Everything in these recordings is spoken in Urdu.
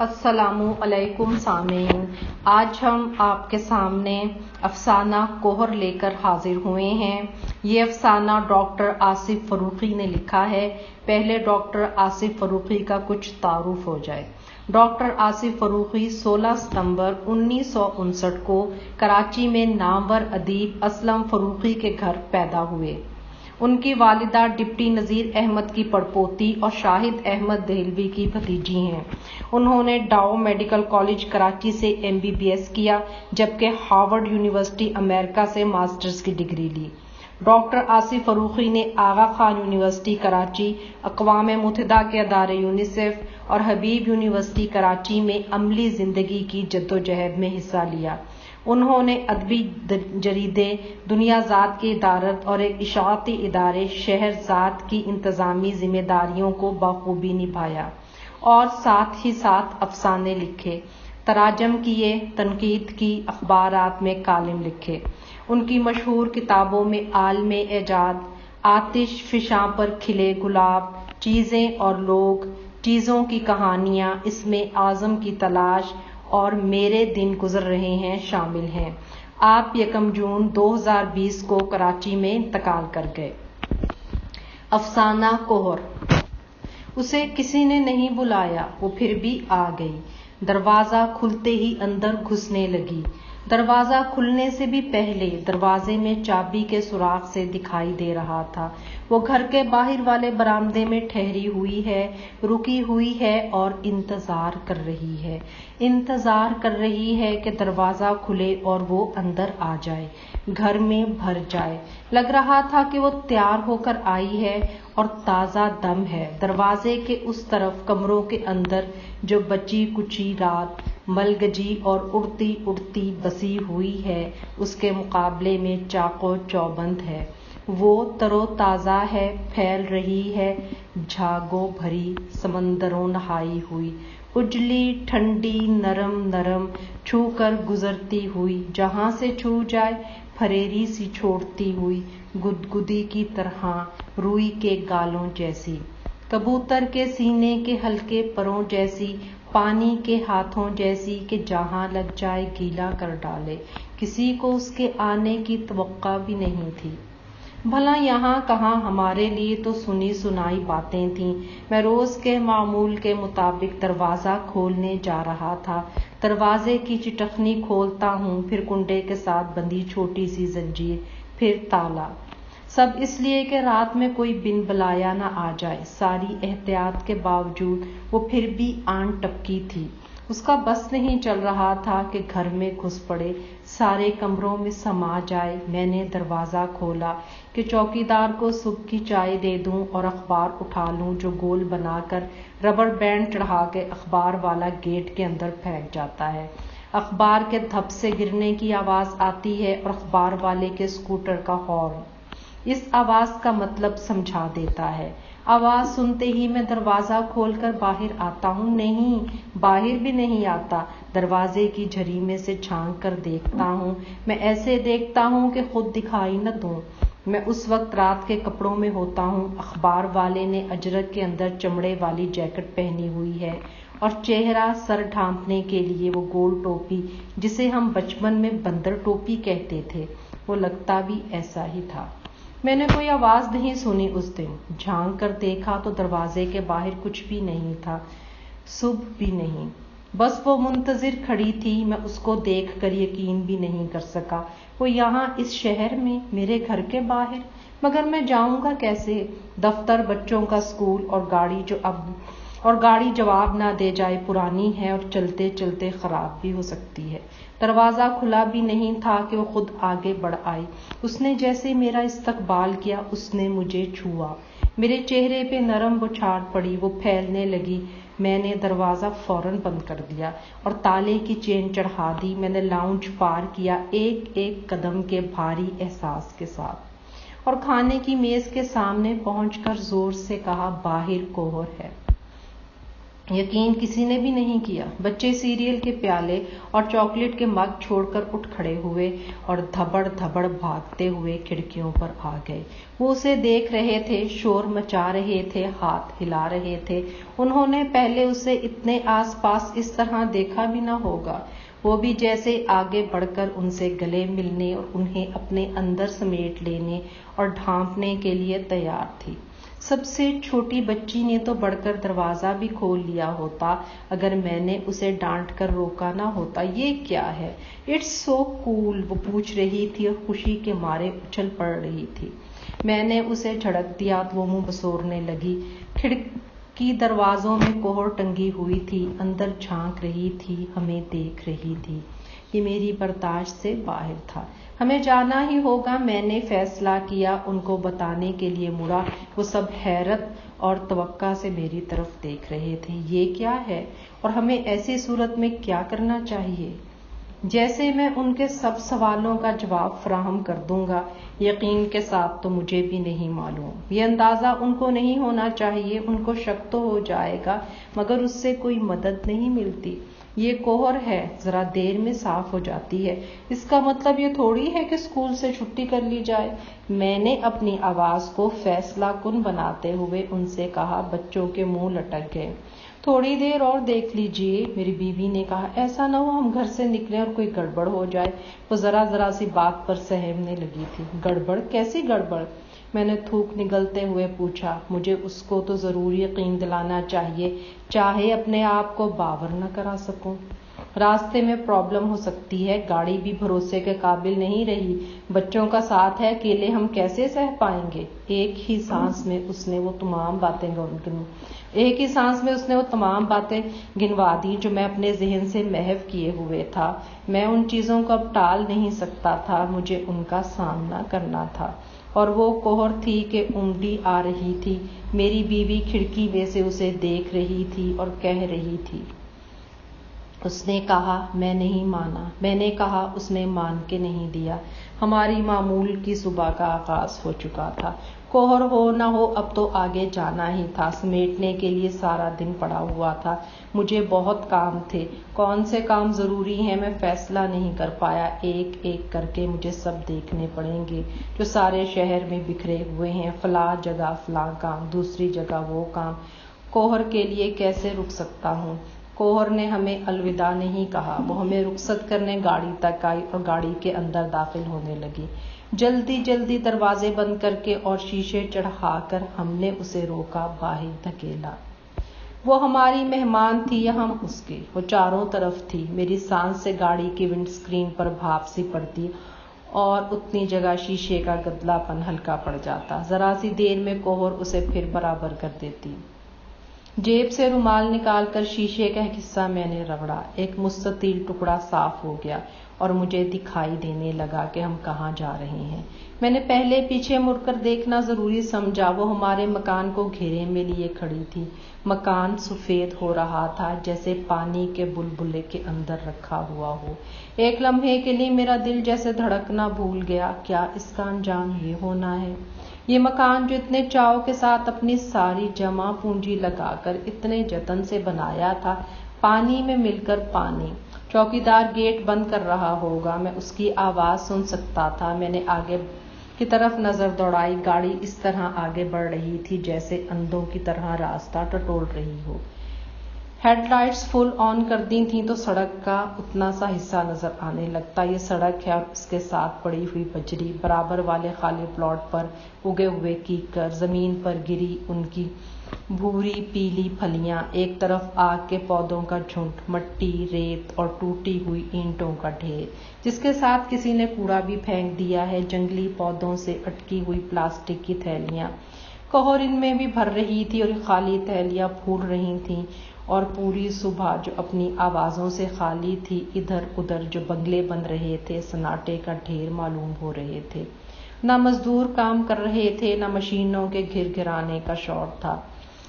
السلام علیکم سامعین، آج ہم آپ کے سامنے افسانہ کوہر لے کر حاضر ہوئے ہیں۔ یہ افسانہ ڈاکٹر آصف فروخی نے لکھا ہے۔ پہلے ڈاکٹر آصف فروخی کا کچھ تعارف ہو جائے۔ ڈاکٹر آصف فروخی 16 ستمبر 1959 کو کراچی میں نامور ادیب اسلم فروخی کے گھر پیدا ہوئے۔ ان کی والدہ ڈپٹی نذیر احمد کی پڑپوتی اور شاہد احمد دہلوی کی بھتیجی ہیں۔ انہوں نے ڈاؤ میڈیکل کالج کراچی سے MBBS کیا، جبکہ ہارورڈ یونیورسٹی امریکہ سے ماسٹرز کی ڈگری لی۔ ڈاکٹر آصف فروخی نے آغا خان یونیورسٹی کراچی، اقوام متحدہ کے ادارے یونیسیف اور حبیب یونیورسٹی کراچی میں عملی زندگی کی جدوجہد میں حصہ لیا۔ انہوں نے ادبی جریدے دنیا زاد کی ادارت اور ایک اشاعتی ادارے شہرزاد کی انتظامی ذمہ داریوں کو بخوبی نبھایا اور ساتھ ہی ساتھ افسانے لکھے، تراجم کیے، تنقید کی، اخبارات میں کالم لکھے۔ ان کی مشہور کتابوں میں عالم ایجاد، آتش فشاں پر کھلے گلاب، چیزیں اور لوگ، چیزوں کی کہانیاں، اسم اعظم کی تلاش اور میرے دن گزر رہے ہیں شامل ہیں۔ آپ 1 جون 2020 کو کراچی میں انتقال کر گئے۔ افسانہ کوہر۔ اسے کسی نے نہیں بلایا، وہ پھر بھی آ گئی۔ دروازہ کھلتے ہی اندر گھسنے لگی۔ دروازہ کھلنے سے بھی پہلے دروازے میں چابی کے سوراخ سے دکھائی دے رہا تھا۔ وہ گھر کے باہر والے برآمدے میں ٹھہری ہوئی ہے، رکی ہوئی ہے اور انتظار کر رہی ہے۔ انتظار کر رہی ہے کہ دروازہ کھلے اور وہ اندر آ جائے، گھر میں بھر جائے۔ لگ رہا تھا کہ وہ تیار ہو کر آئی ہے اور تازہ دم ہے۔ دروازے کے اس طرف کمروں کے اندر جو بچی کچی رات ملگجی اور اڑتی اڑتی بسی ہوئی ہے، اس کے مقابلے میں چاق و چوبند ہے۔ وہ تر و تازہ ہے، پھیل رہی ہے جھاگوں بھری سمندروں نہائی ہوئی، اجلی ٹھنڈی نرم نرم، چھو کر گزرتی ہوئی، جہاں سے چھو جائے پھریری سی چھوڑتی ہوئی، گدگدی کی طرح، روئی کے گالوں جیسی، کبوتر کے سینے کے ہلکے پروں جیسی، پانی کے ہاتھوں جیسی کہ جہاں لگ جائے گیلا کر ڈالے۔ کسی کو اس کے آنے کی توقع بھی نہیں تھی۔ بھلا یہاں کہاں، ہمارے لیے تو سنی سنائی باتیں تھیں۔ میں روز کے معمول کے مطابق دروازہ کھولنے جا رہا تھا۔ دروازے کی چٹخنی کھولتا ہوں، پھر کنڈے کے ساتھ بندھی چھوٹی سی زنجیر، پھر تالا، سب اس لیے کہ رات میں کوئی بن بلایا نہ آ جائے۔ ساری احتیاط کے باوجود وہ پھر بھی آن ٹپکی تھی۔ اس کا بس نہیں چل رہا تھا کہ گھر میں گھس پڑے، سارے کمروں میں سما جائے۔ میں نے دروازہ کھولا کہ چوکیدار کو صبح کی چائے دے دوں اور اخبار اٹھا لوں جو گول بنا کر ربڑ بینڈ چڑھا کے اخبار والا گیٹ کے اندر پھینک جاتا ہے۔ اخبار کے دھپ سے گرنے کی آواز آتی ہے اور اخبار والے کے اسکوٹر کا ہارن اس آواز کا مطلب سمجھا دیتا ہے۔ آواز سنتے ہی میں دروازہ کھول کر باہر آتا ہوں، نہیں، باہر بھی نہیں آتا، دروازے کی جھری میں سے جھانک کر دیکھتا ہوں۔ میں ایسے دیکھتا ہوں کہ خود دکھائی نہ دوں۔ میں اس وقت رات کے کپڑوں میں ہوتا ہوں۔ اخبار والے نے اجرک کے اندر چمڑے والی جیکٹ پہنی ہوئی ہے اور چہرہ سر ڈھانپنے کے لیے وہ گول ٹوپی جسے ہم بچپن میں بندر ٹوپی کہتے تھے، وہ لگتا بھی ایسا ہی تھا۔ میں نے کوئی آواز نہیں سنی اس دن۔ جھانک کر دیکھا تو دروازے کے باہر کچھ بھی نہیں تھا، صبح بھی نہیں، بس وہ منتظر کھڑی تھی۔ میں اس کو دیکھ کر یقین بھی نہیں کر سکا، وہ یہاں اس شہر میں، میرے گھر کے باہر۔ مگر میں جاؤں گا کیسے؟ دفتر، بچوں کا اسکول اور گاڑی جواب نہ دے جائے، پرانی ہے اور چلتے چلتے خراب بھی ہو سکتی ہے۔ دروازہ کھلا بھی نہیں تھا کہ وہ خود آگے بڑھ آئی۔ اس نے جیسے میرا استقبال کیا، اس نے مجھے چھوا، میرے چہرے پہ نرم بچھاڑ پڑی، وہ پھیلنے لگی۔ میں نے دروازہ فوراً بند کر دیا اور تالے کی چین چڑھا دی۔ میں نے لاؤنج پار کیا ایک ایک قدم کے بھاری احساس کے ساتھ اور کھانے کی میز کے سامنے پہنچ کر زور سے کہا، باہر کوہر ہے۔ یقین کسی نے بھی نہیں کیا۔ بچے سیریل کے پیالے اور چاکلیٹ کے مگ چھوڑ کر اٹھ کھڑے ہوئے اور دھبڑ دھبڑ بھاگتے ہوئے کھڑکیوں پر آ گئے۔ وہ اسے دیکھ رہے تھے، شور مچا رہے تھے، ہاتھ ہلا رہے تھے۔ انہوں نے پہلے اسے اتنے آس پاس اس طرح دیکھا بھی نہ ہوگا۔ وہ بھی جیسے آگے بڑھ کر ان سے گلے ملنے اور انہیں اپنے اندر سمیٹ لینے اور ڈھانپنے کے لیے تیار تھی۔ سب سے چھوٹی بچی نے تو بڑھ کر دروازہ بھی کھول لیا ہوتا اگر میں نے اسے ڈانٹ کر روکا نہ ہوتا۔ یہ کیا ہے؟ اٹس سو کول، وہ پوچھ رہی تھی اور خوشی کے مارے اچھل پڑ رہی تھی۔ میں نے اسے جھڑک دیا تو وہ منہ بسورنے لگی۔ کھڑکی دروازوں میں کوہر ٹنگی ہوئی تھی، اندر جھانک رہی تھی، ہمیں دیکھ رہی تھی۔ یہ میری برداشت سے باہر تھا۔ ہمیں جانا ہی ہوگا، میں نے فیصلہ کیا۔ ان کو بتانے کے لیے مڑا۔ وہ سب حیرت اور توقع سے میری طرف دیکھ رہے تھے۔ یہ کیا ہے اور ہمیں ایسی صورت میں کیا کرنا چاہیے؟ جیسے میں ان کے سب سوالوں کا جواب فراہم کر دوں گا۔ یقین کے ساتھ تو مجھے بھی نہیں معلوم۔ یہ اندازہ ان کو نہیں ہونا چاہیے۔ ان کو شک تو ہو جائے گا مگر اس سے کوئی مدد نہیں ملتی۔ یہ کوہر ہے، ذرا دیر میں صاف ہو جاتی ہے۔ اس کا مطلب یہ تھوڑی ہے کہ اسکول سے چھٹی کر لی جائے۔ میں نے اپنی آواز کو فیصلہ کن بناتے ہوئے ان سے کہا۔ بچوں کے منہ لٹک گئے۔ تھوڑی دیر اور دیکھ لیجیے، میری بیوی نے کہا۔ ایسا نہ ہو ہم گھر سے نکلیں اور کوئی گڑبڑ ہو جائے۔ وہ ذرا سی بات پر سہمنے لگی تھی۔ گڑبڑ؟ کیسی گڑبڑ؟ میں نے تھوک نگلتے ہوئے پوچھا۔ مجھے اس کو تو ضرور یقین دلانا چاہیے، چاہے اپنے آپ کو باور نہ کرا سکوں۔ راستے میں پرابلم ہو سکتی ہے، گاڑی بھی بھروسے کے قابل نہیں رہی، بچوں کا ساتھ ہے، اکیلے ہم کیسے سہ پائیں گے؟ ایک ہی سانس میں اس نے وہ تمام باتیں گنوا دی جو میں اپنے ذہن سے محو کیے ہوئے تھا۔ میں ان چیزوں کو اب ٹال نہیں سکتا تھا، مجھے ان کا سامنا کرنا تھا۔ اور وہ کوہر تھی کہ عمدی آ رہی تھی۔ میری بیوی کھڑکی میں سے اسے دیکھ رہی تھی اور کہہ رہی تھی۔ اس نے کہا میں نہیں مانا۔ میں نے کہا اس نے مان کے نہیں دیا۔ ہماری معمول کی صبح کا آغاز ہو چکا تھا۔ کوہر ہو نہ ہو اب تو آگے جانا ہی تھا۔ سمیٹنے کے لیے سارا دن پڑا ہوا تھا۔ مجھے بہت کام تھے۔ کون سے کام ضروری ہیں میں فیصلہ نہیں کر پایا۔ ایک ایک کر کے مجھے سب دیکھنے پڑیں گے جو سارے شہر میں بکھرے ہوئے ہیں۔ فلاں جگہ فلاں کام، دوسری جگہ وہ کام۔ کوہر کے لیے کیسے رک سکتا ہوں؟ کوہر نے ہمیں الوداع نہیں کہا۔ وہ ہمیں رخصت کرنے گاڑی تک آئی اور گاڑی کے اندر داخل ہونے لگی۔ جلدی دروازے بند کر کے اور شیشے چڑھا کر ہم نے اسے روکا، باہر دھکیلا۔ وہ ہماری مہمان تھی یا ہم اس کی؟ وہ چاروں طرف تھی۔ میری سانس سے گاڑی کی ونڈ اسکرین پر بھاپ سی پڑتی اور اتنی جگہ شیشے کا گدلا پن ہلکا پڑ جاتا۔ ذرا سی دیر میں کوہر اسے پھر برابر کر دیتی۔ جیب سے رومال نکال کر شیشے کا ایک حصہ میں نے رگڑا۔ ایک مستطیل ٹکڑا صاف ہو گیا اور مجھے دکھائی دینے لگا کہ ہم کہاں جا رہے ہیں۔ میں نے پہلے پیچھے مڑ کر دیکھنا ضروری سمجھا۔ وہ ہمارے مکان کو گھیرے میں لیے کھڑی تھی۔ مکان سفید ہو رہا تھا جیسے پانی کے بلبلے کے اندر رکھا ہوا ہو۔ ایک لمحے کے لیے میرا دل جیسے دھڑکنا بھول گیا۔ کیا اس کا انجام یہ ہونا ہے؟ یہ مکان جو اتنے چاؤ کے ساتھ اپنی ساری جمع پونجی لگا کر اتنے جتن سے بنایا تھا، پانی میں مل کر پانی۔ چوکیدار گیٹ بند کر رہا ہوگا، میں اس کی آواز سن سکتا تھا۔ میں نے آگے کی طرف نظر دوڑائی۔ گاڑی اس طرح آگے بڑھ رہی تھی جیسے اندھوں کی طرح راستہ ٹٹول رہی ہو۔ ہیڈ لائٹس فل آن کر دی تھیں تو سڑک کا اتنا سا حصہ نظر آنے لگتا۔ یہ سڑک ہے اور اس کے ساتھ پڑی ہوئی بجری، برابر والے خالی پلاٹ پر اگے ہوئے کیکر، زمین پر گری ان کی بھوری پیلی پھلیاں، ایک طرف آگ کے پودوں کا جھنڈ، مٹی، ریت اور ٹوٹی ہوئی اینٹوں کا ڈھیر جس کے ساتھ کسی نے کوڑا بھی پھینک دیا ہے، جنگلی پودوں سے اٹکی ہوئی پلاسٹک کی تھیلیاں۔ کوہر ان میں بھی بھر رہی تھی اور خالی تھیلیاں پھول رہی تھیں، اور پوری صبح جو اپنی آوازوں سے خالی تھی، ادھر ادھر جو بنگلے بن رہے تھے، سناٹے کا ڈھیر معلوم ہو رہے تھے۔ نہ مزدور کام کر رہے تھے، نہ مشینوں کے گھر گھرانے کا شور تھا۔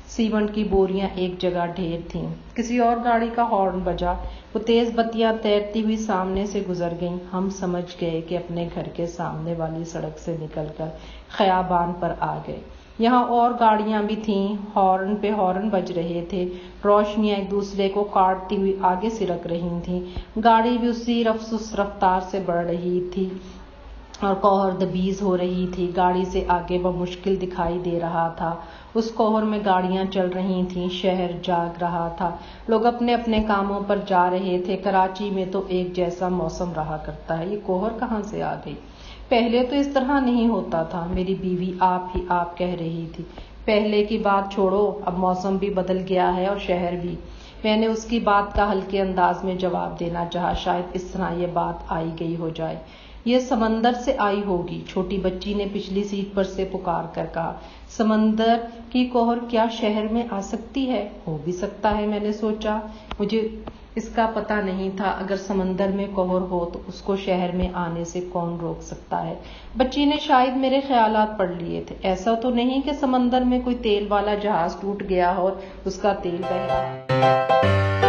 سیمنٹ کی بوریاں ایک جگہ ڈھیر تھیں۔ کسی اور گاڑی کا ہارن بجا۔ وہ تیز بتیاں تیرتی ہوئی سامنے سے گزر گئیں۔ ہم سمجھ گئے کہ اپنے گھر کے سامنے والی سڑک سے نکل کر خیابان پر آ گئے۔ یہاں اور گاڑیاں بھی تھیں، ہارن پہ ہارن بج رہے تھے، روشنیاں ایک دوسرے کو کاٹتی ہوئی آگے سرک رہی تھیں، گاڑی بھی اسی رفس رفتار سے بڑھ رہی تھی اور کوہر دبیز ہو رہی تھی، گاڑی سے آگے بمشکل دکھائی دے رہا تھا۔ اس کوہر میں گاڑیاں چل رہی تھیں، شہر جاگ رہا تھا، لوگ اپنے اپنے کاموں پر جا رہے تھے۔ کراچی میں تو ایک جیسا موسم رہا کرتا ہے، یہ کوہر کہاں سے آ گئی؟ پہلے تو اس طرح نہیں ہوتا تھا، میری بیوی آپ ہی آپ کہہ رہی تھی۔ پہلے کی بات چھوڑو، اب موسم بھی بدل گیا ہے اور شہر بھی۔ میں نے اس کی بات کا ہلکے انداز میں جواب دینا چاہا، شاید اس طرح یہ بات آئی گئی ہو جائے۔ یہ سمندر سے آئی ہوگی، چھوٹی بچی نے پچھلی سیٹ پر سے پکار کر کہا۔ سمندر کی کوہر کیا شہر میں آ سکتی ہے؟ ہو بھی سکتا ہے، میں نے سوچا، مجھے اس کا پتہ نہیں تھا۔ اگر سمندر میں کوہر ہو تو اس کو شہر میں آنے سے کون روک سکتا ہے؟ بچی نے شاید میرے خیالات پڑھ لیے تھے۔ ایسا تو نہیں کہ سمندر میں کوئی تیل والا جہاز ٹوٹ گیا اور اس کا تیل بہہ رہا ہے۔